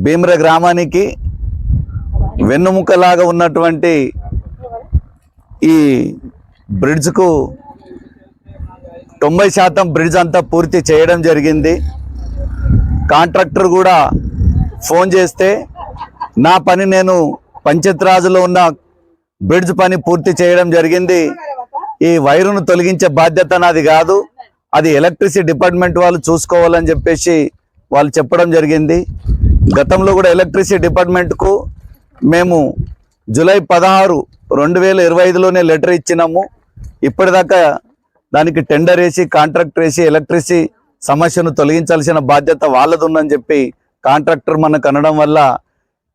భీమ్ర గ్రామానికి వెన్నుముకలాగా ఉన్నటువంటి ఈ బ్రిడ్జ్కు 90% బ్రిడ్జ్ అంతా పూర్తి చేయడం జరిగింది. కాంట్రాక్టర్ కూడా ఫోన్ చేస్తే నా పని నేను పంచాయతీరాజ్లో ఉన్న బ్రిడ్జ్ పని పూర్తి చేయడం జరిగింది, ఈ వైరును తొలగించే బాధ్యత నాది కాదు, అది ఎలక్ట్రిసిటీ డిపార్ట్మెంట్ వాళ్ళు చూసుకోవాలని చెప్పేసి వాళ్ళు చెప్పడం జరిగింది. గతంలో కూడా ఎలక్ట్రిసిటీ డిపార్ట్మెంట్కు మేము జూలై 16, 2025లోనే లెటర్ ఇచ్చినాము. ఇప్పటిదాకా దానికి టెండర్ వేసి కాంట్రాక్టర్ వేసి ఎలక్ట్రిసిటీ సమస్యను తొలగించాల్సిన బాధ్యత వాళ్ళది ఉందని చెప్పి కాంట్రాక్టర్ మనకు అనడం వల్ల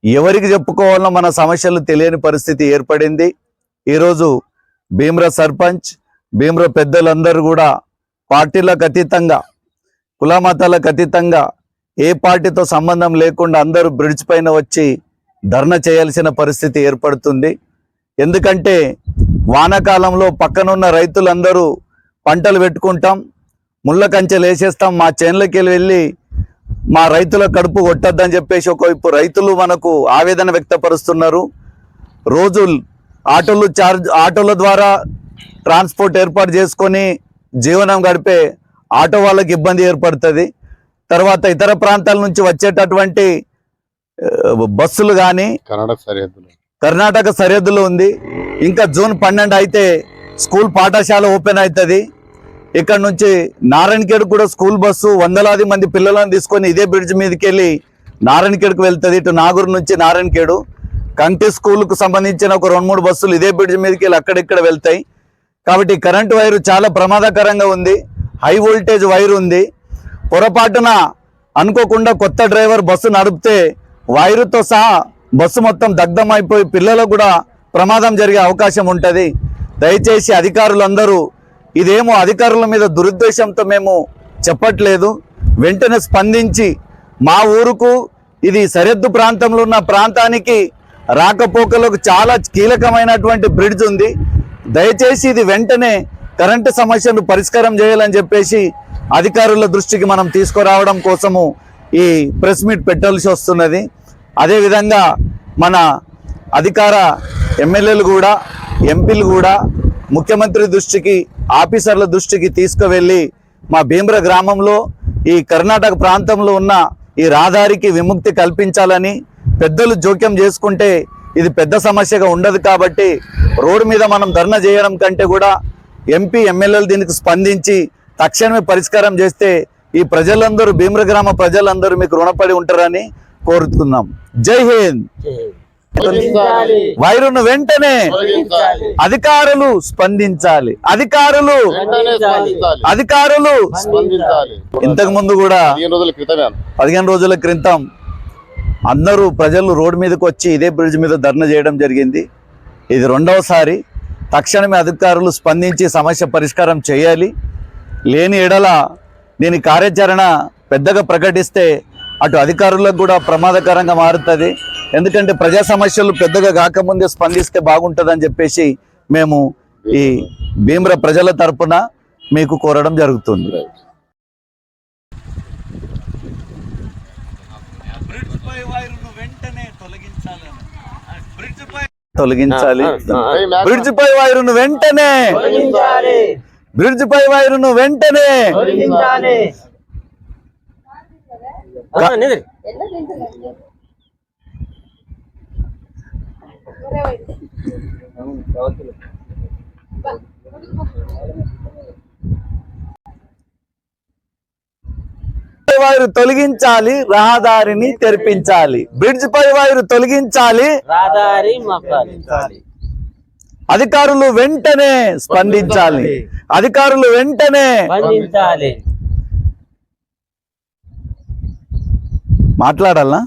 ఎవరికి చెప్పుకోవాలో మన సమస్యలు తెలియని పరిస్థితి ఏర్పడింది. ఈరోజు భీమ్ర సర్పంచ్, భీమ్ర పెద్దలందరూ కూడా పార్టీలకు అతీతంగా, కులమతాలకు అతీతంగా, ఏ పార్టీతో సంబంధం లేకుండా అందరూ బ్రిడ్జ్ పైన వచ్చి ధర్నా చేయాల్సిన పరిస్థితి ఏర్పడుతుంది. ఎందుకంటే వానాకాలంలో పక్కనున్న రైతులందరూ పంటలు పెట్టుకుంటాం, ముళ్ళ కంచెలు వేసేస్తాం, మా చేనులకి వెళ్ళి మా రైతుల కడుపు కొట్టద్దని చెప్పేసి ఒకవైపు రైతులు మనకు ఆవేదన వ్యక్తపరుస్తున్నారు. రోజు ఆటోల ద్వారా ట్రాన్స్పోర్ట్ ఏర్పాటు చేసుకొని జీవనం గడిపే ఆటో వాళ్ళకి ఇబ్బంది ఏర్పడుతుంది. తర్వాత ఇతర ప్రాంతాల నుంచి వచ్చేటటువంటి బస్సులు కానీ కర్ణాటక సరిహద్దులో ఉంది. ఇంకా జూన్ 12 అయితే స్కూల్ పాఠశాల ఓపెన్ అవుతుంది. ఇక్కడ నుంచి నారాయణఖేడ్ కూడా స్కూల్ బస్సు వందలాది మంది పిల్లలను తీసుకొని ఇదే బ్రిడ్జ్ మీదకి వెళ్ళి నారాయణఖేడ్కు వెళ్తుంది. ఇటు నాగూరు నుంచి నారాయణఖేడు కంటి స్కూల్కు సంబంధించిన ఒక 2-3 బస్సులు ఇదే బ్రిడ్జ్ మీదకి వెళ్ళి అక్కడిక్కడ వెళ్తాయి. కాబట్టి కరెంటు వైరు చాలా ప్రమాదకరంగా ఉంది, హై వోల్టేజ్ వైరు ఉంది. పొరపాటున అనుకోకుండా కొత్త డ్రైవర్ బస్సు నడిపితే వైరుతో సహా బస్సు మొత్తం దగ్ధమైపోయి పిల్లలకు కూడా ప్రమాదం జరిగే అవకాశం ఉంటుంది. దయచేసి అధికారులందరూ, ఇదేమో అధికారుల మీద దురుద్దేశంతో మేము చెప్పట్లేదు, వెంటనే స్పందించి మా ఊరుకు, ఇది సరిహద్దు ప్రాంతంలో ఉన్న ప్రాంతానికి రాకపోకలకు చాలా కీలకమైనటువంటి బ్రిడ్జ్ ఉంది. దయచేసి ఇది వెంటనే కరెంటు సమస్యను పరిష్కారం చేయాలని చెప్పేసి అధికారుల దృష్టికి మనం తీసుకురావడం కోసము ఈ ప్రెస్ మీట్ పెట్టాల్సి వస్తున్నది. అదేవిధంగా మన అధికార ఎమ్మెల్యేలు కూడా, ఎంపీలు కూడా ముఖ్యమంత్రి దృష్టికి, ఆఫీసర్ల దృష్టికి తీసుకువెళ్ళి మా భీమ్ర గ్రామంలో ఈ కర్ణాటక ప్రాంతంలో ఉన్న ఈ రహదారికి విముక్తి కల్పించాలని, పెద్దలు జోక్యం చేసుకుంటే ఇది పెద్ద సమస్యగా ఉండదు. కాబట్టి రోడ్డు మీద మనం ధర్నా చేయడం కంటే కూడా ఎంపీ, ఎమ్మెల్యేలు దీనికి స్పందించి తక్షణమే పరిష్కారం చేస్తే ఈ ప్రజలందరూ, భీమ్ర గ్రామ ప్రజలందరూ మీకు రుణపడి ఉంటారని కోరుతున్నాం. జై హింద్. వైరును వెంటనే అధికారులు స్పందించాలి, అధికారులు ఇంతకు ముందు కూడా 15 రోజుల క్రితం అందరూ ప్రజలు రోడ్డు మీదకి వచ్చి ఇదే బ్రిడ్జ్ మీద ధర్నా చేయడం జరిగింది. ఇది 2వసారి. తక్షణమే అధికారులు స్పందించి సమస్య పరిష్కారం చేయాలి. లేని ఎడల దీని కార్యాచరణ పెద్దగా ప్రకటిస్తే అటు అధికారులకు కూడా ప్రమాదకరంగా మారుతుంది. ఎందుకంటే ప్రజా సమస్యలు పెద్దగా కాకముందే స్పందిస్తే బాగుంటుందని చెప్పేసి మేము ఈ భీమ్ర ప్రజల తరపున మీకు కోరడం జరుగుతుంది. తొలగించాలి, బ్రిడ్జ్ పై వైరును వెంటనే, బ్రిడ్జ్ పై వైరును వెంటనే. వైరు తొలగించాలి, రహదారిని తెరిపించాలి. బ్రిడ్జ్ పై వైరు తొలగించాలి, అధికారులు వెంటనే స్పందించాలి, అధికారులు వెంటనే మాట్లాడాలా.